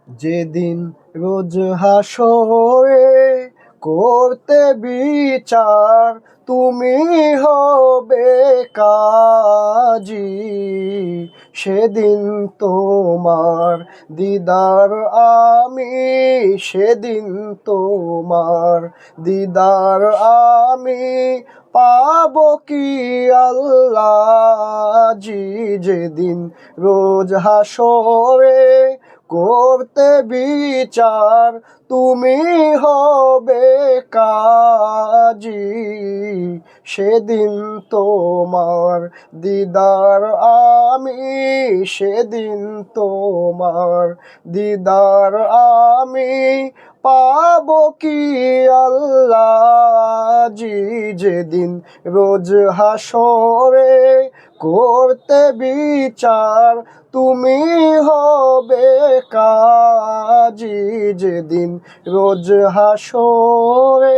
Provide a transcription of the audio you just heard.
যেদিন রোজ হাসরে করতে বিচার, তুমি হবে কাজী। সেদিন তোমার দিদার আমি, সেদিন তোমার দিদার আমি পাবো কি আল্লাহ জি। যেদিন রোজ হাসরে করতে বিচার, তুমি হবে কাজী। সেদিন তোমার দিদার আমি, সেদিন তোমার দিদার আমি পাবো কি আল্লাহ জি। যেদিন রোজ হাসরে করতে বিচার, তুমি হবে কাজী। যেদিন রোজ হাসরে।